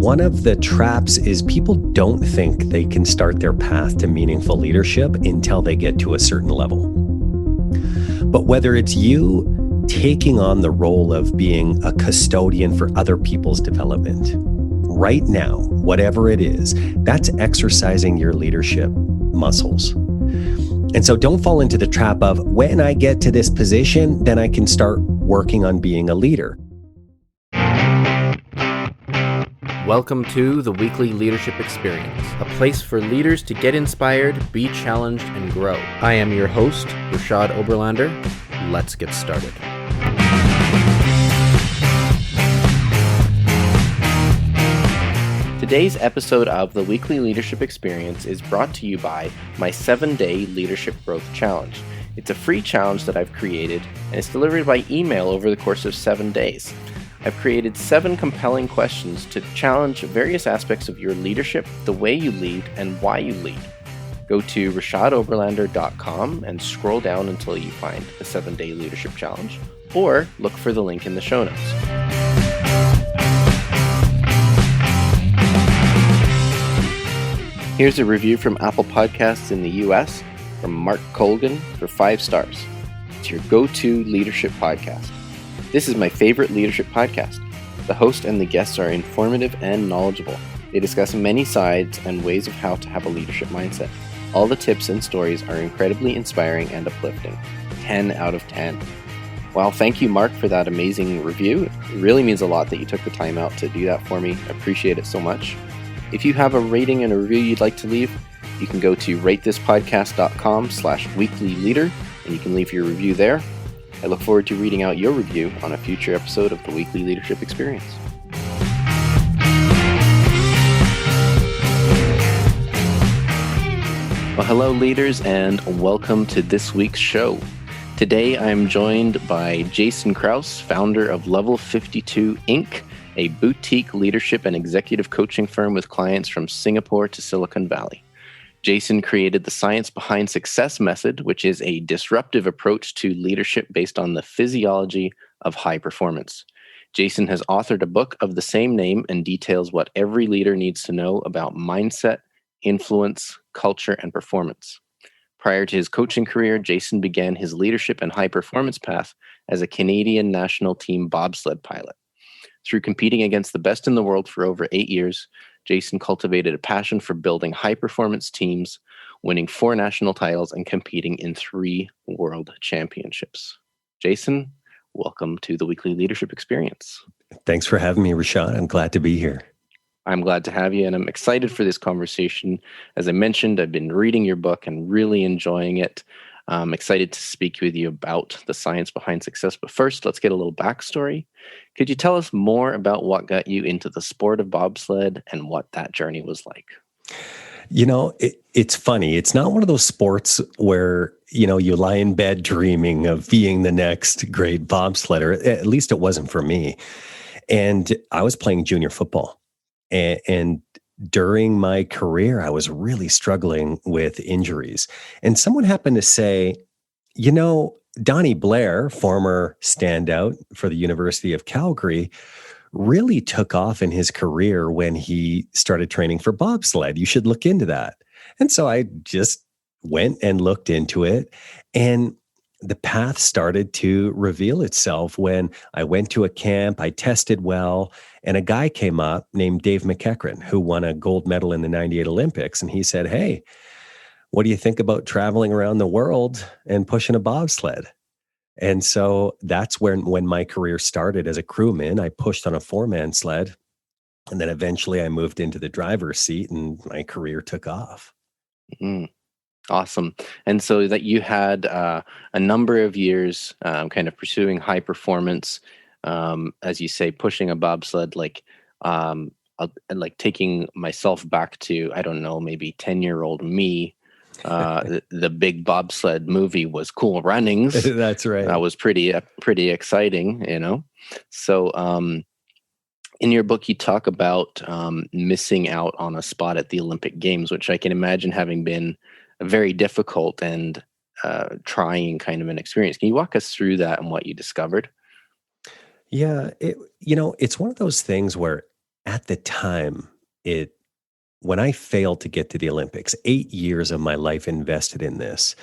one of the traps is people don't think they can start their path to meaningful leadership until they get to a certain level. But whether it's you taking on the role of being a custodian for other people's development, right now, whatever it is, that's exercising your leadership muscles. And so don't fall into the trap of, when I get to this position, then I can start working on being a leader. Welcome to the Weekly Leadership Experience, a place for leaders to get inspired, be challenged, and grow. I am your host, Rashad Oberlander. Let's get started. Today's episode of the Weekly Leadership Experience is brought to you by my 7-day Leadership Growth Challenge. It's a free challenge that I've created, and it's delivered by email over the course of 7 days. I've created 7 compelling questions to challenge various aspects of your leadership, the way you lead, and why you lead. Go to rashadoberlander.com and scroll down until you find the 7-day leadership challenge, or look for the link in the show notes. Here's a review from Apple Podcasts in the US from Mark Colgan for 5 stars. It's your go-to leadership podcast. This is my favorite leadership podcast. The host and the guests are informative and knowledgeable. They discuss many sides and ways of how to have a leadership mindset. All the tips and stories are incredibly inspiring and uplifting. 10 out of 10. Well, thank you, Mark, for that amazing review. It really means a lot that you took the time out to do that for me. I appreciate it so much. If you have a rating and a review you'd like to leave, you can go to ratethispodcast.com/weeklyleader, and you can leave your review there. I look forward to reading out your review on a future episode of the Weekly Leadership Experience. Well, hello, leaders, and welcome to this week's show. Today, I'm joined by Jayson Krause, founder of Level 52 Inc., a boutique leadership and executive coaching firm with clients from Singapore to Silicon Valley. Jayson created the Science Behind Success method, which is a disruptive approach to leadership based on the physiology of high performance. Jayson has authored a book of the same name and details what every leader needs to know about mindset, influence, culture, and performance. Prior to his coaching career, Jayson began his leadership and high performance path as a Canadian national team bobsled pilot. Through competing against the best in the world for over 8 years, Jayson cultivated a passion for building high-performance teams, winning 4 national titles, and competing in 3 world championships. Jayson, welcome to the Weekly Leadership Experience. Thanks for having me, Rashad. I'm glad to be here. I'm glad to have you, and I'm excited for this conversation. As I mentioned, I've been reading your book and really enjoying it. I'm excited to speak with you about the science behind success. But first, let's get a little backstory. Could you tell us more about what got you into the sport of bobsled and what that journey was like? You know, it's funny. It's not one of those sports where, you lie in bed dreaming of being the next great bobsledder. At least it wasn't for me. And I was playing junior football. And during my career, I was really struggling with injuries. And someone happened to say, Donnie Blair, former standout for the University of Calgary, really took off in his career when he started training for bobsled. You should look into that. And so I just went and looked into it. And the path started to reveal itself when I went to a camp, I tested well, and a guy came up named Dave McEachran, who won a gold medal in the 98 Olympics. And he said, "Hey, what do you think about traveling around the world and pushing a bobsled?" And so that's when my career started as a crewman. I pushed on a 4-man sled, and then eventually I moved into the driver's seat and my career took off. Mm. Awesome. And so that you had a number of years kind of pursuing high performance, as you say, pushing a bobsled, like taking myself back to, I don't know, maybe 10-year-old me. The big bobsled movie was Cool Runnings. That's right. That was pretty exciting, So in your book, you talk about missing out on a spot at the Olympic Games, which I can imagine having been a very difficult and trying kind of an experience. Can you walk us through that and what you discovered? Yeah, it's one of those things where At the time, it when I failed to get to the Olympics, 8 years of my life invested in this.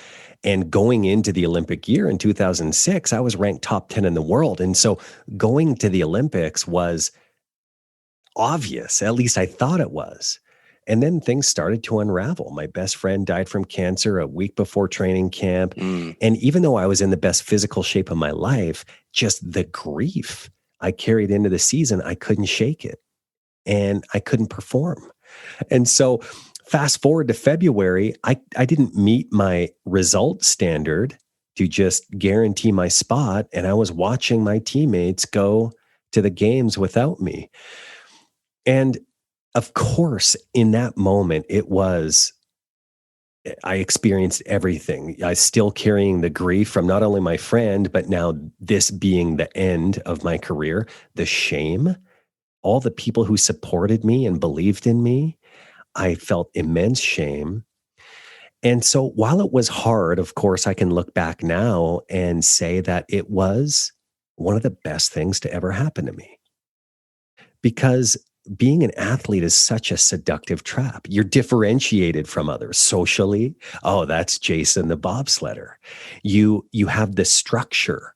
And going into the Olympic year in 2006, I was ranked top 10 in the world. And so going to the Olympics was obvious, at least I thought it was. And then things started to unravel. My best friend died from cancer a week before training camp. Mm, And even though I was in the best physical shape of my life, just the grief I carried into the season, I couldn't shake it and I couldn't perform. And so fast forward to February, I didn't meet my result standard to just guarantee my spot. And I was watching my teammates go to the games without me. And of course, in that moment, I experienced everything. I still carrying the grief from not only my friend, but now this being the end of my career, the shame, all the people who supported me and believed in me. I felt immense shame. And so while it was hard, of course, I can look back now and say that it was one of the best things to ever happen to me because being an athlete is such a seductive trap. You're differentiated from others socially. Oh, that's Jayson the bobsledder. You have the structure,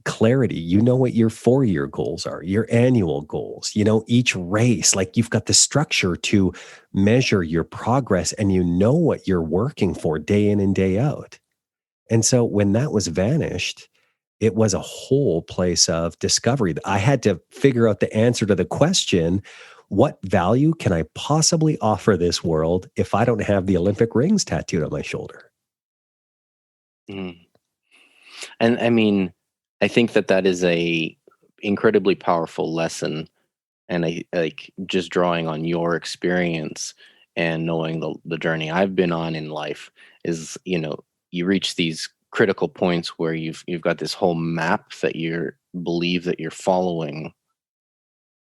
clarity. You know what your 4-year goals are, your annual goals. You know each race, like you've got the structure to measure your progress and you know what you're working for day in and day out. And so when that was vanished, it was a whole place of discovery. I had to figure out the answer to the question, what value can I possibly offer this world if I don't have the Olympic rings tattooed on my shoulder? mm. And I mean, I think that that is a incredibly powerful lesson. And I like just drawing on your experience and knowing the journey I've been on in life is, you reach these critical points where you've got this whole map that you believe that you're following,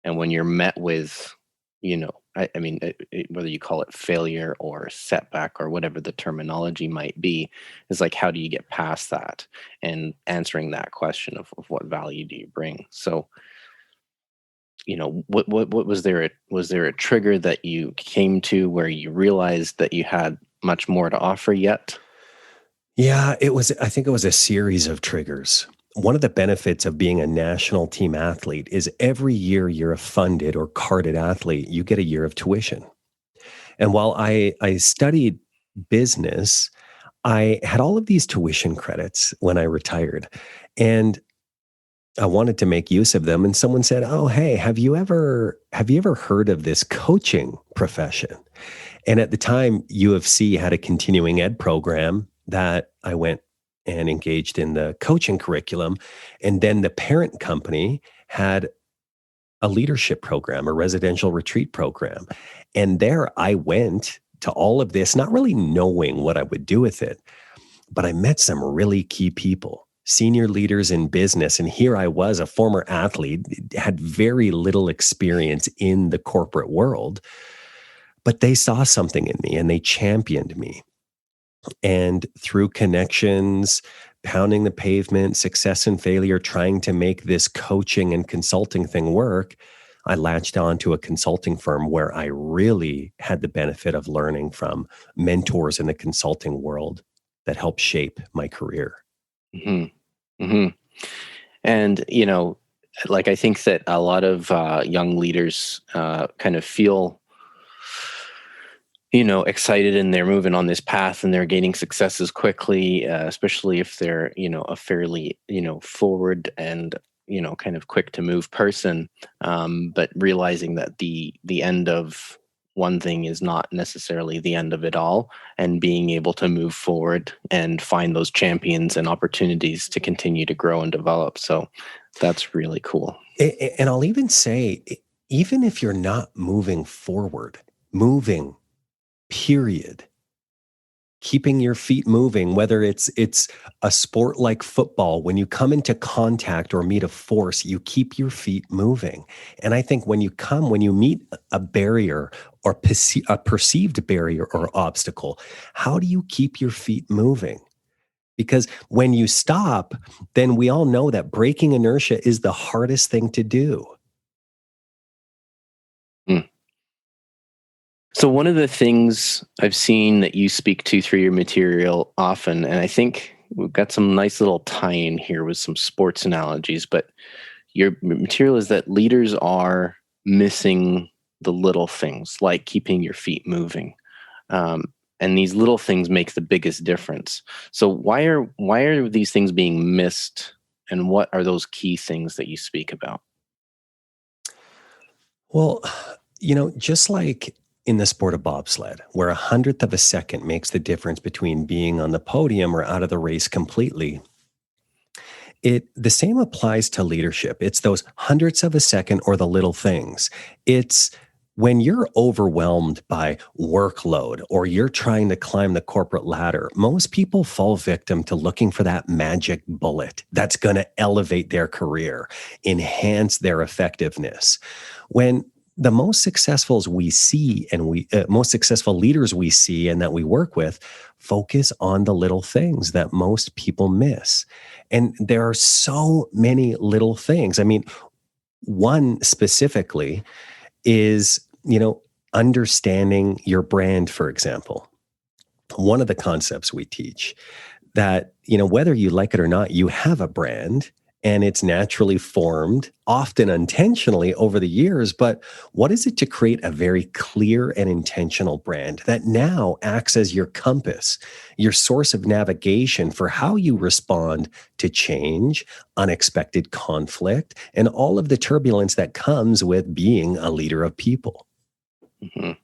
and when you're met with, I mean, whether you call it failure or setback or whatever the terminology might be, is like, how do you get past that and answering that question of what value do you bring? So, what was there a trigger that you came to where you realized that you had much more to offer yet? Yeah, I think it was a series of triggers. One of the benefits of being a national team athlete is every year you're a funded or carded athlete, you get a year of tuition. And while I studied business, I had all of these tuition credits when I retired. And I wanted to make use of them. And someone said, "Oh, hey, have you ever heard of this coaching profession?" And at the time, U of C had a continuing ed program that I went and engaged in the coaching curriculum. And then the parent company had a leadership program, a residential retreat program. And there I went to all of this, not really knowing what I would do with it, but I met some really key people, senior leaders in business. And here I was, a former athlete, had very little experience in the corporate world, but they saw something in me and they championed me. And through connections, pounding the pavement, success and failure, trying to make this coaching and consulting thing work, I latched on to a consulting firm where I really had the benefit of learning from mentors in the consulting world that helped shape my career. Hmm. Hmm. And, like, I think that a lot of young leaders kind of feel, excited, and they're moving on this path and they're gaining successes quickly, especially if they're, a fairly, forward and, kind of quick to move person. But realizing that the end of one thing is not necessarily the end of it all, and being able to move forward and find those champions and opportunities to continue to grow and develop. So that's really cool. And I'll even say, even if you're not moving forward, moving, period, keeping your feet moving, whether it's a sport like football, when you come into contact or meet a force, you keep your feet moving. And I think when you meet a barrier or a perceived barrier or obstacle, how do you keep your feet moving? Because when you stop, then we all know that breaking inertia is the hardest thing to do. So one of the things I've seen that you speak to through your material often, and I think we've got some nice little tie-in here with some sports analogies, but your material is that leaders are missing the little things, like keeping your feet moving. Um, and these little things make the biggest difference. So why are these things being missed, and what are those key things that you speak about? Well, just like in the sport of bobsled, where a hundredth of a second makes the difference between being on the podium or out of the race completely, the same applies to leadership. It's those hundredths of a second or the little things. It's when you're overwhelmed by workload or you're trying to climb the corporate ladder, most people fall victim to looking for that magic bullet that's going to elevate their career, enhance their effectiveness. When the most successfuls we see and most successful leaders we see and that we work with focus on the little things that most people miss. And there are so many little things. I mean, one specifically is, understanding your brand, for example. One of the concepts we teach that, whether you like it or not, you have a brand and it's naturally formed, often intentionally over the years. But what is it to create a very clear and intentional brand that now acts as your compass, your source of navigation for how you respond to change, unexpected conflict, and all of the turbulence that comes with being a leader of people? Mhm.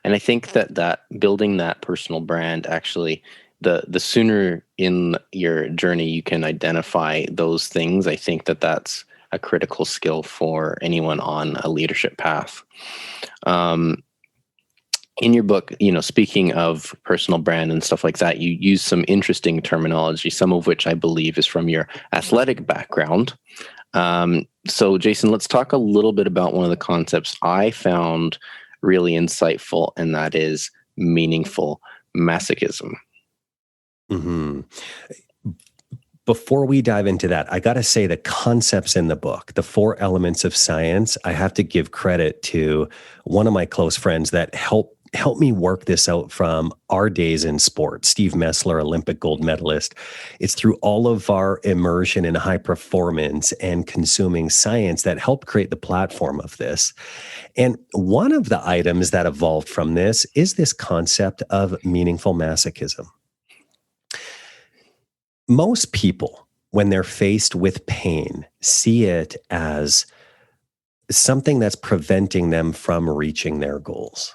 And I think that building that personal brand, actually, the sooner in your journey you can identify those things, I think that's a critical skill for anyone on a leadership path. Um, in your book, speaking of personal brand and stuff like that, you use some interesting terminology, some of which I believe is from your athletic background. So, Jayson, let's talk a little bit about one of the concepts I found really insightful, and that is meaningful masochism. hmm Before we dive into that, I got to say the concepts in the book, the four elements of science, I have to give credit to one of my close friends that helped me work this out from our days in sport, Steve Messler, Olympic gold medalist. It's through all of our immersion in high performance and consuming science that helped create the platform of this. And one of the items that evolved from this is this concept of meaningful masochism. Most people, when they're faced with pain, see it as something that's preventing them from reaching their goals.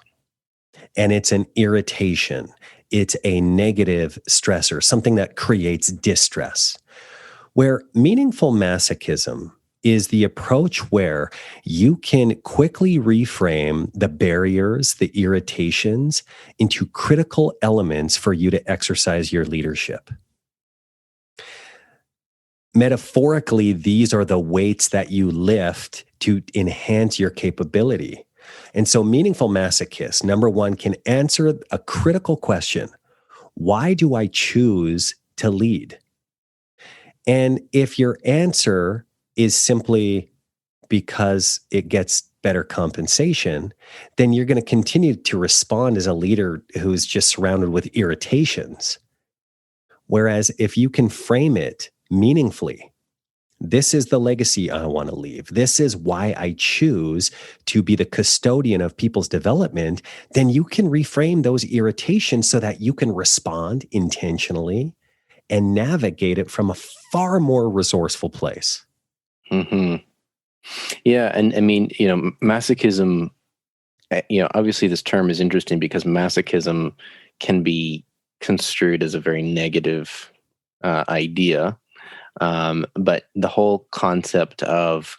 And it's an irritation. It's a negative stressor, something that creates distress. Where meaningful masochism is the approach where you can quickly reframe the barriers, the irritations into critical elements for you to exercise your leadership. Metaphorically, these are the weights that you lift to enhance your capability. And so, meaningful masochists, number one, can answer a critical question: why do I choose to lead? And if your answer is simply because it gets better compensation, then you're going to continue to respond as a leader who's just surrounded with irritations. Whereas if you can frame it meaningfully, this is the legacy I want to leave, this is why I choose to be the custodian of people's development, then you can reframe those irritations so that you can respond intentionally and navigate it from a far more resourceful place. Hmm. Yeah, and I mean, masochism. Obviously, this term is interesting because masochism can be construed as a very negative idea. But the whole concept of,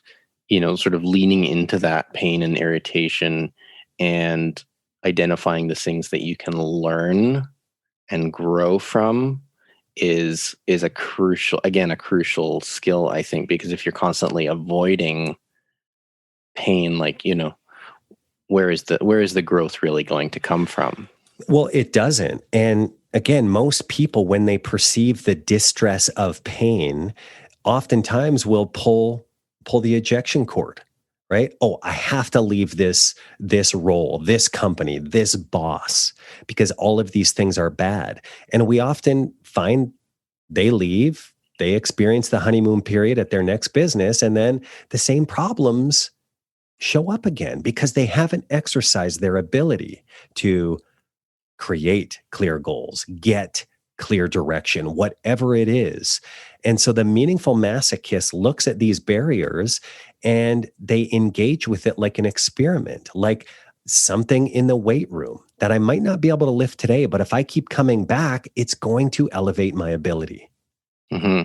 sort of leaning into that pain and irritation and identifying the things that you can learn and grow from is a crucial skill, I think, because if you're constantly avoiding pain, like, where is the growth really going to come from? Well, it doesn't. And again, most people, when they perceive the distress of pain, oftentimes will pull the ejection cord, right? Oh, I have to leave this role, this company, this boss, because all of these things are bad. And we often find they leave, they experience the honeymoon period at their next business, and then the same problems show up again because they haven't exercised their ability to create clear goals, get clear direction, whatever it is. And so the meaningful masochist looks at these barriers and they engage with it like an experiment, like something in the weight room that I might not be able to lift today, but if I keep coming back, it's going to elevate my ability. Mm-hmm.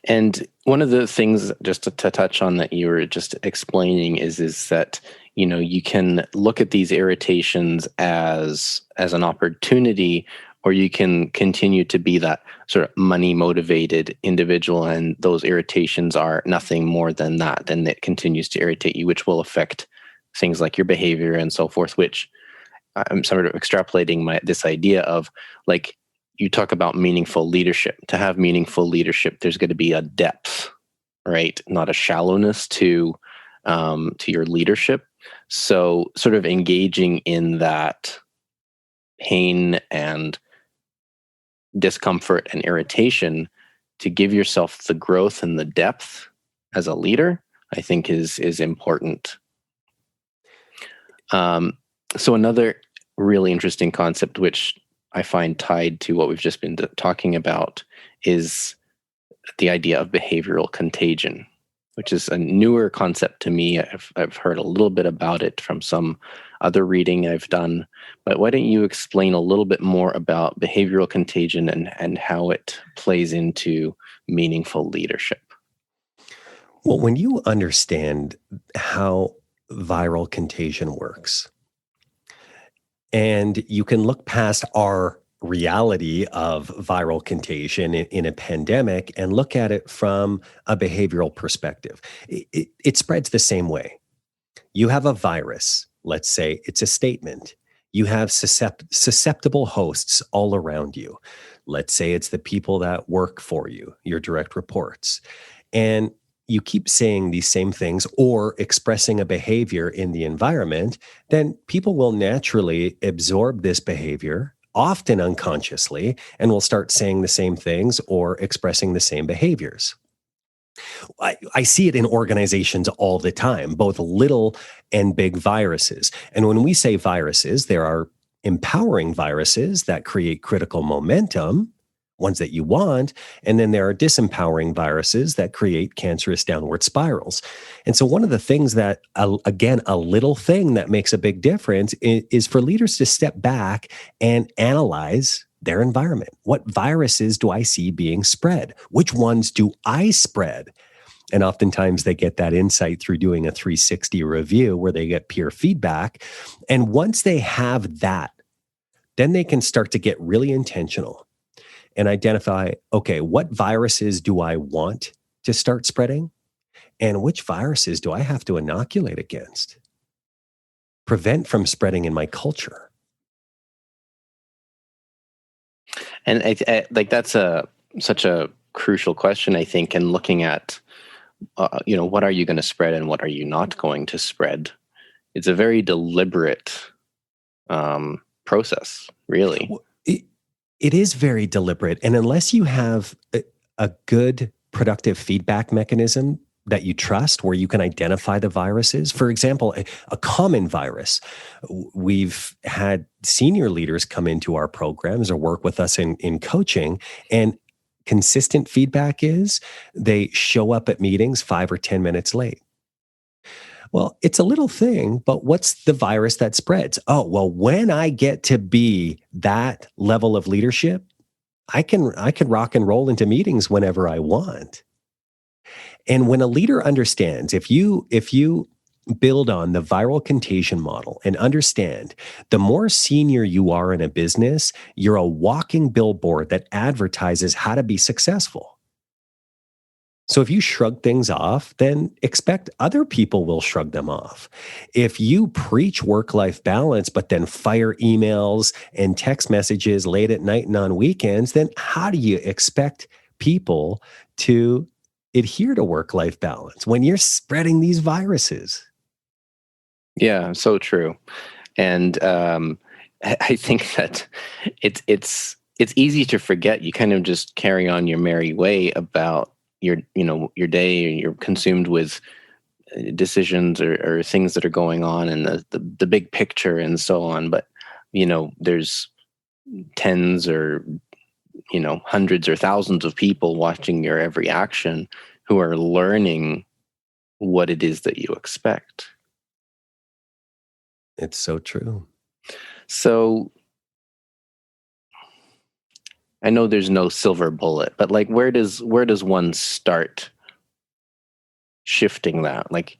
And one of the things, just to touch on that you were just explaining, is that you can look at these irritations as an opportunity, or you can continue to be that sort of money motivated individual, and those irritations are nothing more than that, and it continues to irritate you, which will affect things like your behavior and so forth. Which I'm sort of extrapolating this idea of, like, you talk about meaningful leadership. To have meaningful leadership, there's going to be a depth, right? Not a shallowness to your leadership. So sort of engaging in that pain and discomfort and irritation to give yourself the growth and the depth as a leader, I think is important. So another really interesting concept, which I find tied to what we've just been talking about, is the idea of behavioral contagion, which is a newer concept to me. I've heard a little bit about it from some other reading I've done, but why don't you explain a little bit more about behavioral contagion and how it plays into meaningful leadership? Well, when you understand how viral contagion works, and you can look past our reality of viral contagion in a pandemic and look at it from a behavioral perspective. It spreads the same way. You have a virus, let's say it's a statement. You have susceptible hosts all around you. Let's say it's the people that work for you, your direct reports. And you keep saying these same things or expressing a behavior in the environment, then people will naturally absorb this behavior, often unconsciously, and will start saying the same things or expressing the same behaviors. I see it in organizations all the time, both little and big viruses. And when we say viruses, there are empowering viruses that create critical momentum, ones that you want. And then there are disempowering viruses that create cancerous downward spirals. And so one of the things that, again, a little thing that makes a big difference is for leaders to step back and analyze their environment. What viruses do I see being spread? Which ones do I spread? And oftentimes they get that insight through doing a 360 review where they get peer feedback. And once they have that, then they can start to get really intentional and identify, okay, what viruses do I want to start spreading? And which viruses do I have to inoculate against? Prevent from spreading in my culture. And like that's such a crucial question, I think, and looking at, what are you going to spread and what are you not going to spread? It's a very deliberate process, really. It is very deliberate. And unless you have a good, productive feedback mechanism that you trust, where you can identify the viruses, for example, a common virus, we've had senior leaders come into our programs or work with us in coaching, and consistent feedback is they show up at meetings 5 or 10 minutes late. Well, it's a little thing, but what's the virus that spreads? Oh, well, when I get to be that level of leadership, I can rock and roll into meetings whenever I want. And when a leader understands, if you build on the viral contagion model and understand the more senior you are in a business, you're a walking billboard that advertises how to be successful. So if you shrug things off, then expect other people will shrug them off. If you preach work-life balance, but then fire emails and text messages late at night and on weekends, then how do you expect people to adhere to work-life balance when you're spreading these viruses? Yeah, so true. And I think that it's easy to forget. You kind of just carry on your merry way about your day, and you're consumed with decisions or things that are going on and the big picture and so on. But there's tens or hundreds or thousands of people watching your every action who are learning what it is that you expect. It's so true. So I know there's no silver bullet, but like where does one start shifting that? Like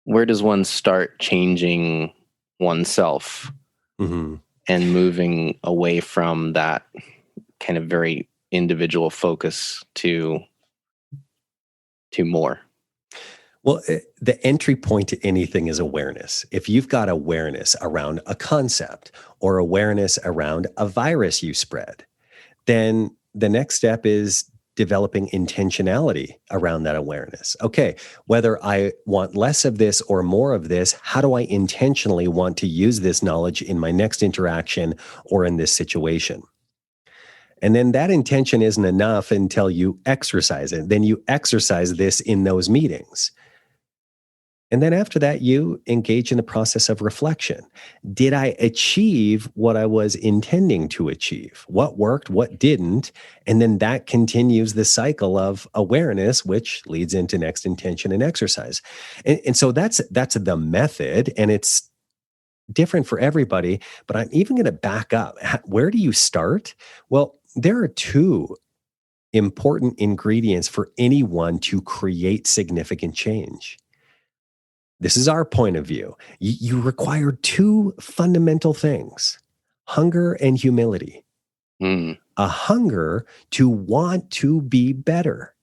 where does one start changing oneself Hmm. and moving away from that kind of very individual focus to more? Well, the entry point to anything is awareness. If you've got awareness around a concept or awareness around a virus you spread, then the next step is developing intentionality around that awareness. Okay, whether I want less of this or more of this, how do I intentionally want to use this knowledge in my next interaction or in this situation? And then that intention isn't enough until you exercise it. Then you exercise this in those meetings. And then after that, you engage in the process of reflection. Did I achieve what I was intending to achieve? What worked? What didn't? And then that continues the cycle of awareness, which leads into next intention and exercise. And so that's the method, and it's different for everybody. But I'm even going to back up. Where do you start? Well, there are two important ingredients for anyone to create significant change. This is our point of view. You require two fundamental things: hunger and humility. Mm. A hunger to want to be better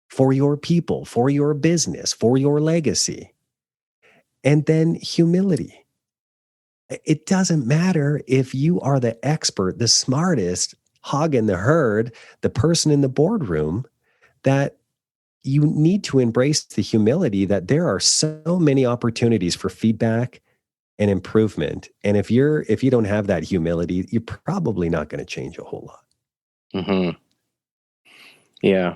for your people, for your business, for your legacy. And then humility. It doesn't matter if you are the expert, the smartest hog in the herd, the person in the boardroom, that you need to embrace the humility that there are so many opportunities for feedback and improvement. And if you don't have that humility, you're probably not going to change a whole lot. Hmm. Yeah.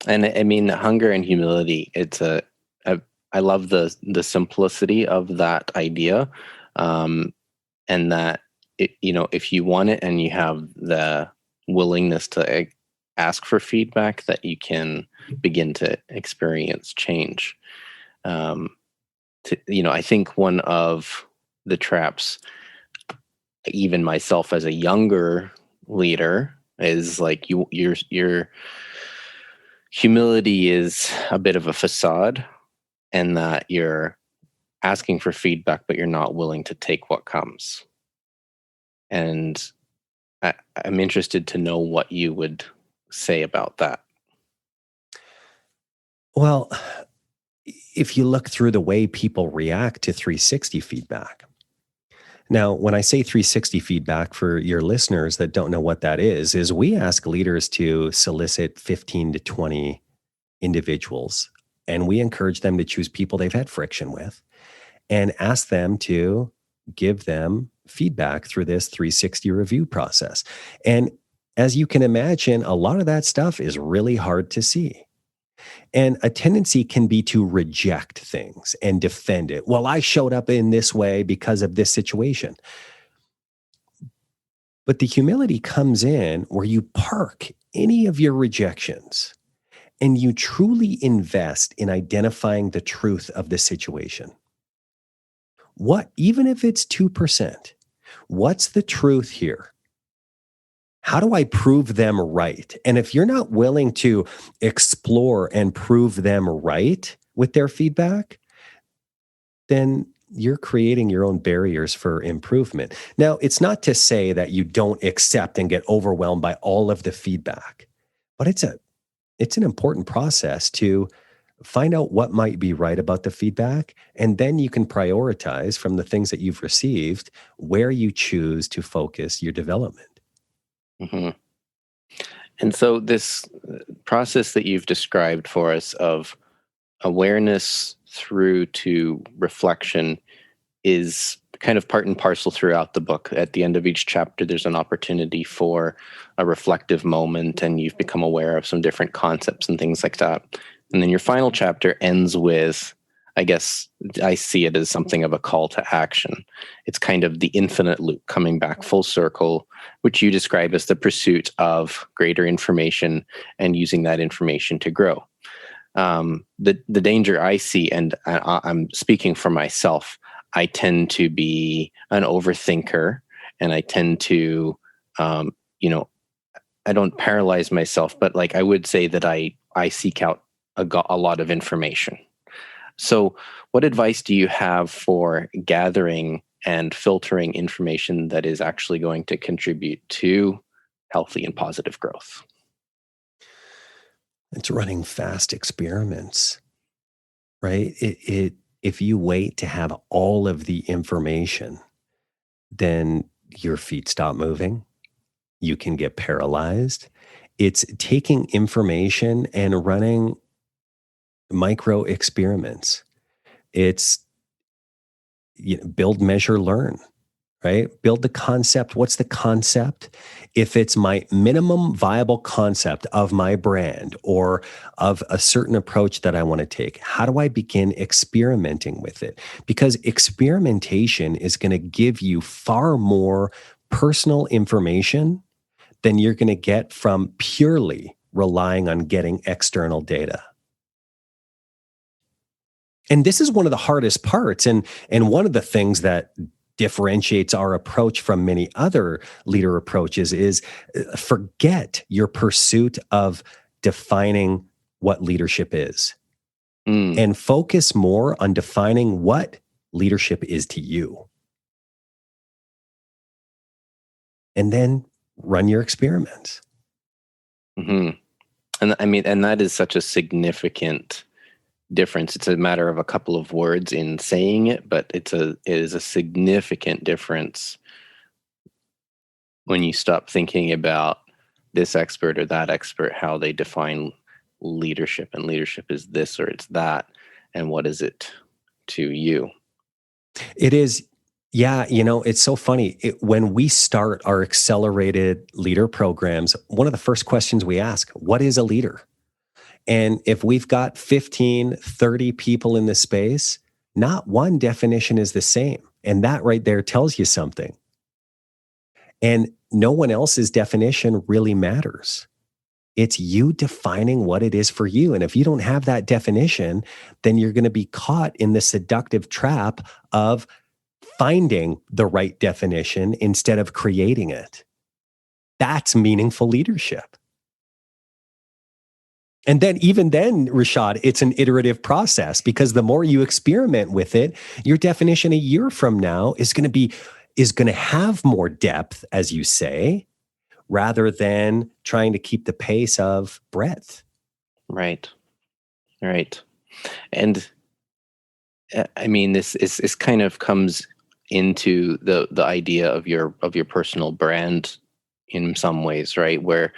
And I mean, hunger and humility, I love the simplicity of that idea. And that, if you want it and you have the willingness to ask for feedback, that you can begin to experience change. I think one of the traps, even myself as a younger leader, is like your humility is a bit of a facade, and that you're asking for feedback, but you're not willing to take what comes. And I'm interested to know what you would say about that. Well, if you look through the way people react to 360 feedback. Now, when I say 360 feedback, for your listeners that don't know what that is we ask leaders to solicit 15 to 20 individuals, and we encourage them to choose people they've had friction with and ask them to give them feedback through this 360 review process. And as you can imagine, a lot of that stuff is really hard to see. And a tendency can be to reject things and defend it. Well, I showed up in this way because of this situation. But the humility comes in where you park any of your rejections and you truly invest in identifying the truth of the situation. Even if it's 2%, what's the truth here? How do I prove them right? And if you're not willing to explore and prove them right with their feedback, then you're creating your own barriers for improvement. Now, it's not to say that you don't accept and get overwhelmed by all of the feedback, but it's an important process to find out what might be right about the feedback, and then you can prioritize from the things that you've received where you choose to focus your development. Hmm. And so this process that you've described for us of awareness through to reflection is kind of part and parcel throughout the book. At the end of each chapter, there's an opportunity for a reflective moment, and you've become aware of some different concepts and things like that. And then your final chapter ends with, I guess I see it as something of a call to action. It's kind of the infinite loop coming back full circle, which you describe as the pursuit of greater information and using that information to grow. The danger I see, and I'm speaking for myself, I tend to be an overthinker, and I tend to, I don't paralyze myself, but like I would say that I seek out a lot of information. So what advice do you have for gathering and filtering information that is actually going to contribute to healthy and positive growth? It's running fast experiments, right? If you wait to have all of the information, then your feet stop moving. You can get paralyzed. It's taking information and running micro experiments. It's build, measure, learn, right? Build the concept. What's the concept? If it's my minimum viable concept of my brand or of a certain approach that I want to take, how do I begin experimenting with it? Because experimentation is going to give you far more personal information than you're going to get from purely relying on getting external data. And this is one of the hardest parts. And one of the things that differentiates our approach from many other leader approaches is forget your pursuit of defining what leadership is and focus more on defining what leadership is to you. And then run your experiments. Mm-hmm. And that is such a significant difference. It's a matter of a couple of words in saying it, but it is a significant difference when you stop thinking about this expert or that expert, how they define leadership, and leadership is this or it's that, and what is it to you? It is. Yeah, it's so funny. When we start our accelerated leader programs, one of the first questions we ask, what is a leader? And if we've got 15, 30 people in this space, not one definition is the same. And that right there tells you something. And no one else's definition really matters. It's you defining what it is for you. And if you don't have that definition, then you're going to be caught in the seductive trap of finding the right definition instead of creating it. That's meaningful leadership. And then even then, Rashad, it's an iterative process, because the more you experiment with it, your definition a year from now is going to have more depth, as you say, rather than trying to keep the pace of breadth. Right. And I mean, this kind of comes into the idea of your personal brand in some ways, right? Where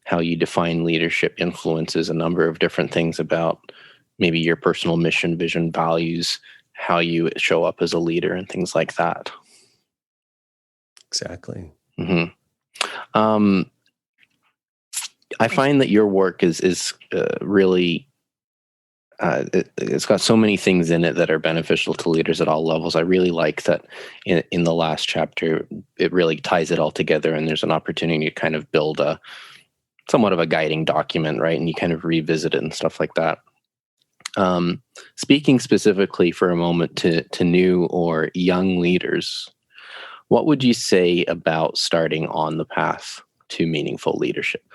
how you define leadership influences a number of different things about maybe your personal mission, vision, values, how you show up as a leader, and things like that. Exactly. Mm-hmm. I find that your work is really, it's got so many things in it that are beneficial to leaders at all levels. I really like that in the last chapter, it really ties it all together, and there's an opportunity to kind of build somewhat of a guiding document, right? And you kind of revisit it and stuff like that. Speaking specifically for a moment to new or young leaders, what would you say about starting on the path to meaningful leadership?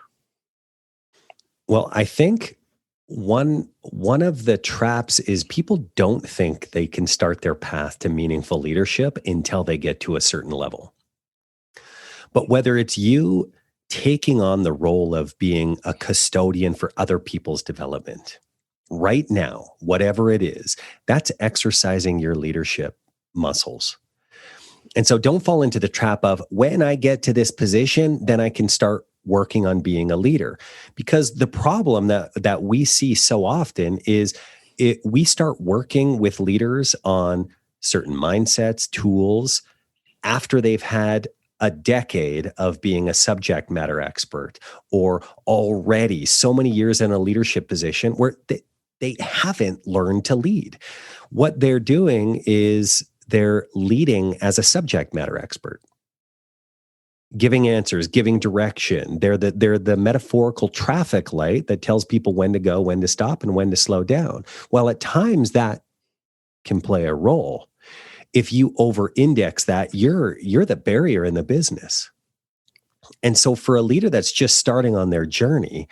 Well, I think one of the traps is people don't think they can start their path to meaningful leadership until they get to a certain level. But whether it's you taking on the role of being a custodian for other people's development right now, whatever it is, that's exercising your leadership muscles. And so don't fall into the trap of, when I get to this position, then I can start working on being a leader. Because the problem that we see so often is we start working with leaders on certain mindsets, tools, after they've had a decade of being a subject matter expert, or already so many years in a leadership position where they haven't learned to lead. What they're doing is they're leading as a subject matter expert, giving answers, giving direction. They're the metaphorical traffic light that tells people when to go, when to stop, and when to slow down. Well, at times that can play a role. If you over-index that, you're the barrier in the business. And so for a leader that's just starting on their journey,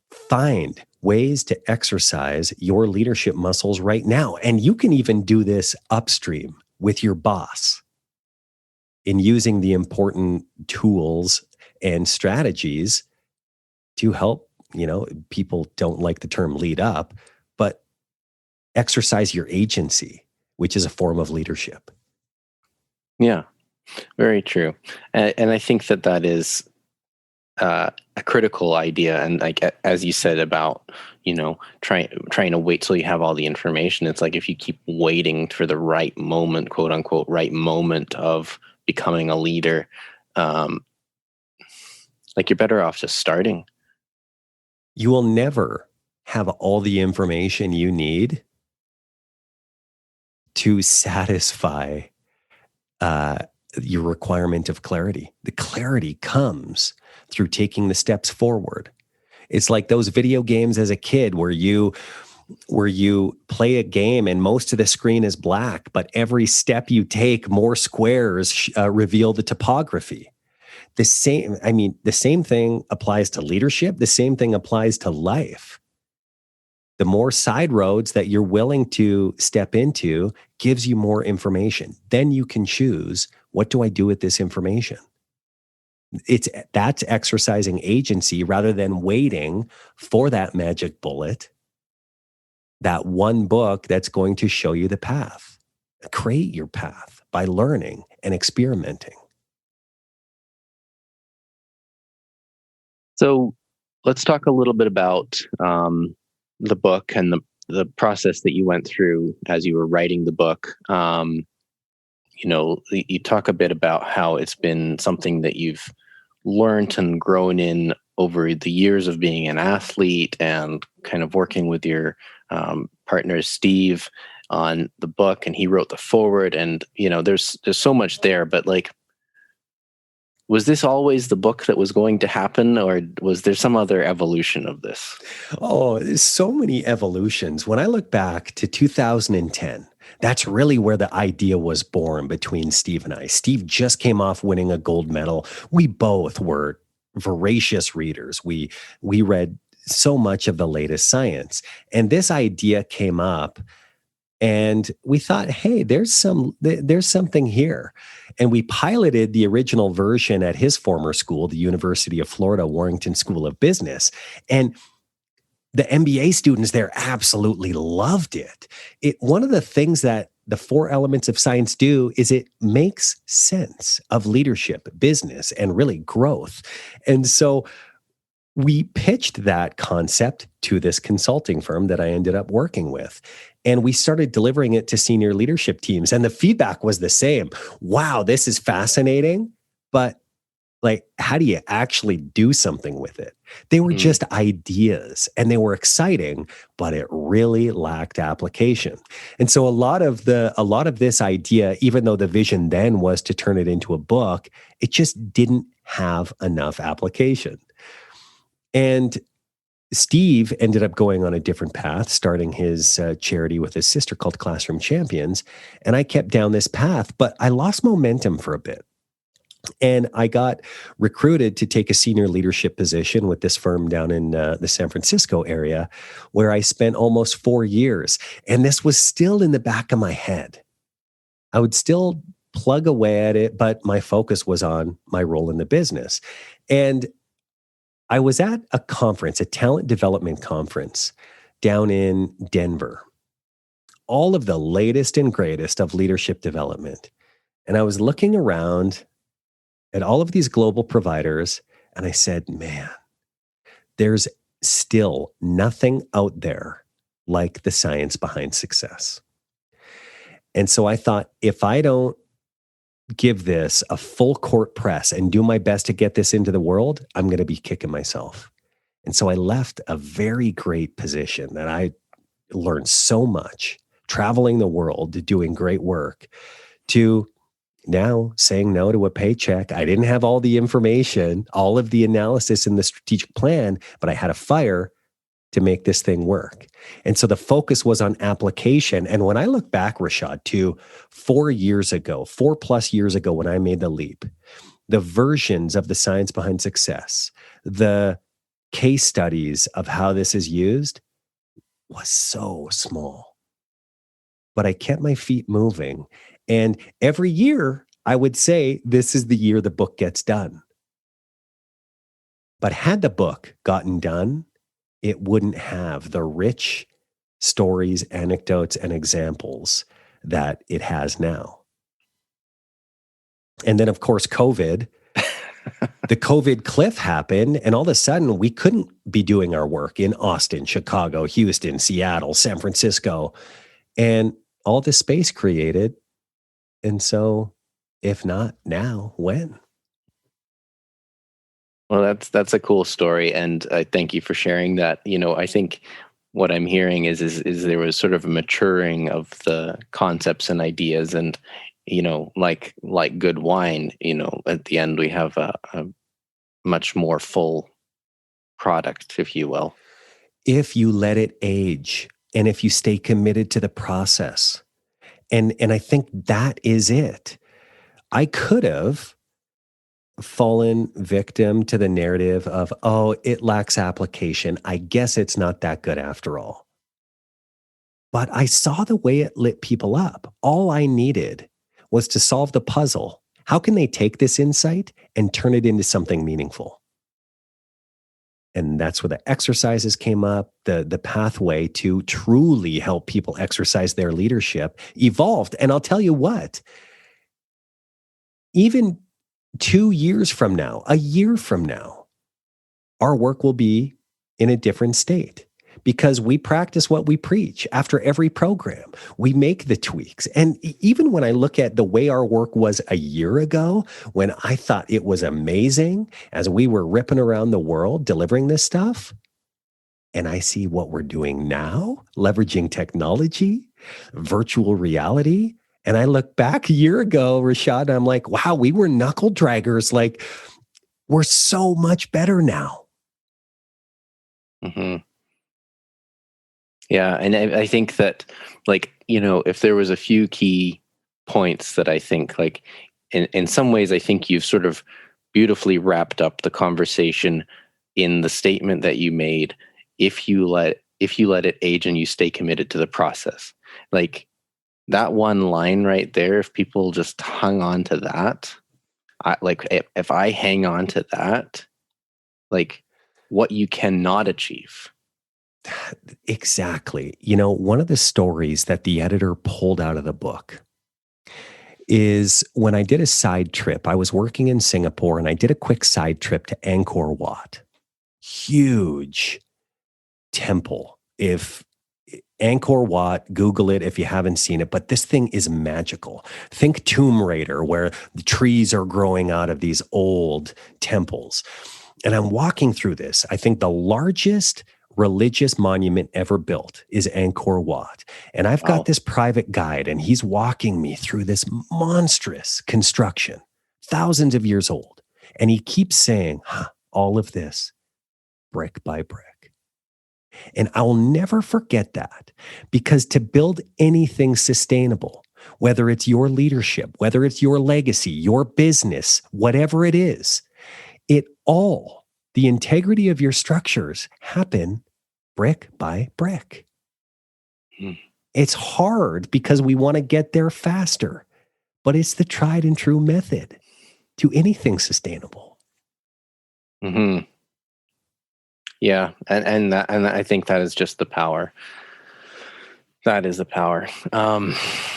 find ways to exercise your leadership muscles right now. And you can even do this upstream with your boss in using the important tools and strategies to help, people don't like the term lead up, but exercise your agency, which is a form of leadership. Yeah, very true. And I think that is a critical idea. And like, as you said about, trying to wait till you have all the information. It's like, if you keep waiting for the right moment, quote unquote, right moment of becoming a leader, like, you're better off just starting. You will never have all the information you need to satisfy your requirement of clarity. The clarity comes through taking the steps forward. It's like those video games as a kid where you play a game and most of the screen is black, but every step you take, more squares reveal the topography. The same thing applies to leadership. The same thing applies to life. The more side roads that you're willing to step into gives you more information. Then you can choose, what do I do with this information? That's exercising agency rather than waiting for that magic bullet, that one book that's going to show you the path. Create your path by learning and experimenting. So let's talk a little bit about the book and the process that you went through as you were writing the book. You talk a bit about how it's been something that you've learned and grown in over the years of being an athlete and kind of working with your partner, Steve, on the book, and he wrote the foreword, and, there's so much there, but like, was this always the book that was going to happen, or was there some other evolution of this? Oh, there's so many evolutions. When I look back to 2010, that's really where the idea was born between Steve and I. Steve just came off winning a gold medal. We both were voracious readers. We read so much of the latest science. And this idea came up, and we thought, hey, there's something here. And we piloted the original version at his former school, the University of Florida, Warrington School of Business. And the MBA students there absolutely loved it. One of the things that the 4 elements of science do is it makes sense of leadership, business, and really growth. And so we pitched that concept to this consulting firm that I ended up working with. And we started delivering it to senior leadership teams. And the feedback was the same. Wow, this is fascinating. But like, how do you actually do something with it? They were just ideas, and they were exciting, but it really lacked application. And so a lot of this idea, even though the vision then was to turn it into a book, it just didn't have enough application. And Steve ended up going on a different path, starting his charity with his sister called Classroom Champions. And I kept down this path, but I lost momentum for a bit. And I got recruited to take a senior leadership position with this firm down in the San Francisco area, where I spent almost 4 years. And this was still in the back of my head. I would still plug away at it, but my focus was on my role in the business. And I was at a conference, a talent development conference down in Denver. All of the latest and greatest of leadership development. And I was looking around at all of these global providers And I said, man, there's still nothing out there like the science behind success. And so I thought, if I don't give this a full court press and do my best to get this into the world, I'm going to be kicking myself. And so I left a very great position that I learned so much, traveling the world, doing great work, to now saying no to a paycheck. I didn't have all the information, all of the analysis in the strategic plan, but I had a fire to make this thing work. And so the focus was on application. And when I look back, Rashad, to 4 years ago, 4+ years ago, when I made the leap, the versions of the science behind success, the case studies of how this is used was so small. But I kept my feet moving. And every year I would say, this is the year the book gets done. But had the book gotten done, it wouldn't have the rich stories, anecdotes, and examples that it has now. And then, of course, COVID, the COVID cliff happened, and all of a sudden we couldn't be doing our work in Austin, Chicago, Houston, Seattle, San Francisco, and all this space created. And so, if not now, when? Well, that's a cool story, and I thank you for sharing that. I think what I'm hearing is there was sort of a maturing of the concepts and ideas, and like good wine, at the end we have a much more full product, if you will. If you let it age, and if you stay committed to the process, and I think that is it. I could have fallen victim to the narrative of, oh, it lacks application. I guess it's not that good after all. But I saw the way it lit people up. All I needed was to solve the puzzle. How can they take this insight and turn it into something meaningful? And that's where the exercises came up, the pathway to truly help people exercise their leadership evolved. And I'll tell you what, even 2 years from now, a year from now, our work will be in a different state because we practice what we preach after every program. We make the tweaks. And even when I look at the way our work was a year ago, when I thought it was amazing as we were ripping around the world delivering this stuff, and I see what we're doing now, leveraging technology, virtual reality, and I look back a year ago, Rashad, and I'm like, wow, we were knuckle draggers. Like, we're so much better now. Mm-hmm. Yeah. And I think that, if there was a few key points that I think, in some ways, I think you've sort of beautifully wrapped up the conversation in the statement that you made. If you let it age and you stay committed to the process, that one line right there, if people just hung on to that, if I hang on to that, what you cannot achieve. Exactly. One of the stories that the editor pulled out of the book is when I did a side trip. I was working in Singapore and I did a quick side trip to Angkor Wat. Huge temple. If Angkor Wat, Google it if you haven't seen it, but this thing is magical. Think Tomb Raider, where the trees are growing out of these old temples. And I'm walking through this. I think the largest religious monument ever built is Angkor Wat. And I've got this private guide, and he's walking me through this monstrous construction, thousands of years old. And he keeps saying, all of this, brick by brick. And I'll never forget that, because to build anything sustainable, whether it's your leadership, whether it's your legacy, your business, whatever it is, the integrity of your structures happen brick by brick. It's hard because we want to get there faster, but it's the tried and true method to anything sustainable. Mm-hmm. Yeah, and I think that is just the power. That is the power.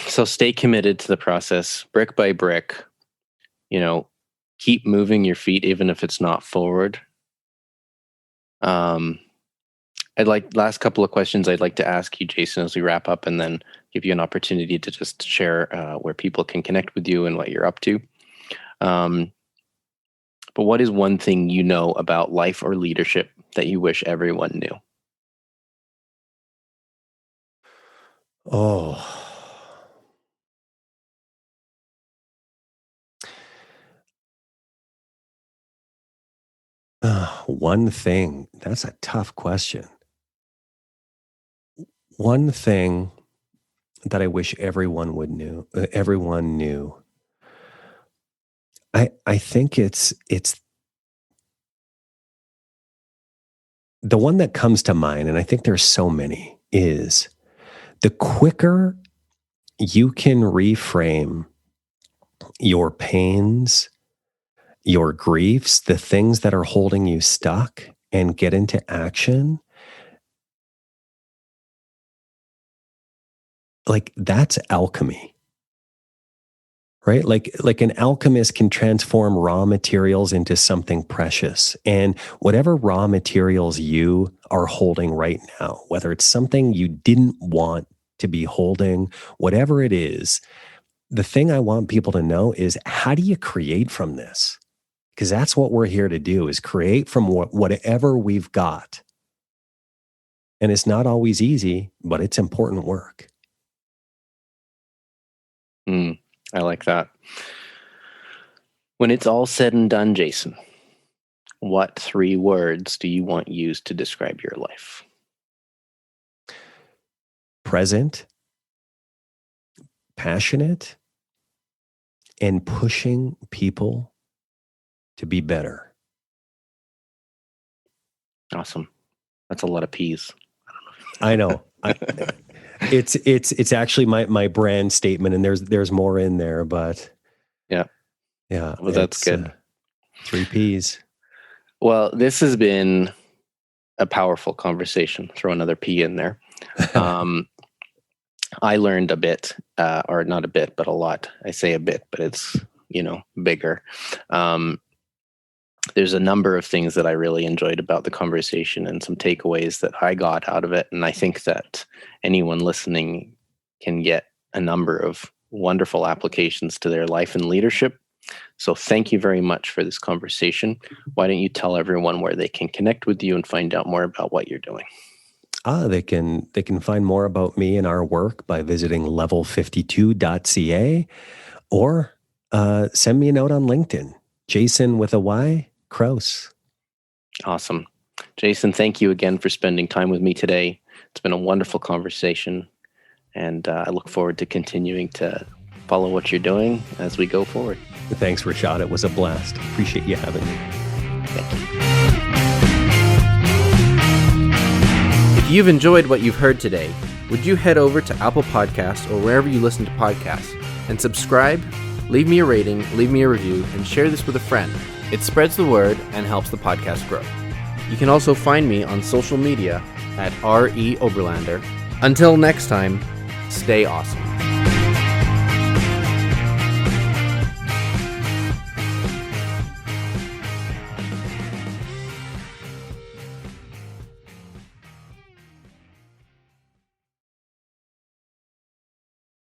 So stay committed to the process, brick by brick. keep moving your feet, even if it's not forward. Last couple of questions I'd like to ask you, Jayson, as we wrap up, and then give you an opportunity to just share where people can connect with you and what you're up to. But what is one thing you know about life or leadership that you wish everyone knew? Oh. One thing. That's a tough question. One thing that I wish everyone knew. I think it's the one that comes to mind, and I think there's so many, is the quicker you can reframe your pains, your griefs, the things that are holding you stuck, and get into action, like that's alchemy, right? Like an alchemist can transform raw materials into something precious. And whatever raw materials you are holding right now, whether it's something you didn't want to be holding, whatever it is, the thing I want people to know is, how do you create from this? Because that's what we're here to do, is create from whatever we've got. And it's not always easy, but it's important work. I like that. When it's all said and done, Jayson, what 3 words do you want used to describe your life? Present, passionate, and pushing people to be better. Awesome. That's a lot of P's. I know. It's actually my brand statement, and there's more in there, but yeah. Well, that's good. 3 P's. Well, this has been a powerful conversation. Throw another P in there. I learned a bit, or not a bit, but a lot. I say a bit, but it's, bigger. There's a number of things that I really enjoyed about the conversation, and some takeaways that I got out of it. And I think that anyone listening can get a number of wonderful applications to their life and leadership. So thank you very much for this conversation. Why don't you tell everyone where they can connect with you and find out more about what you're doing? They can find more about me and our work by visiting level52.ca, or send me a note on LinkedIn. Jayson with a Y, Krause. Awesome. Jayson, thank you again for spending time with me today. It's been a wonderful conversation, and I look forward to continuing to follow what you're doing as we go forward. Thanks, Rashad. It was a blast. Appreciate you having me. Thank you. If you've enjoyed what you've heard today, would you head over to Apple Podcasts or wherever you listen to podcasts and subscribe, leave me a rating, leave me a review, and share this with a friend. It spreads the word and helps the podcast grow. You can also find me on social media at R.E. Oberlander. Until next time, stay awesome.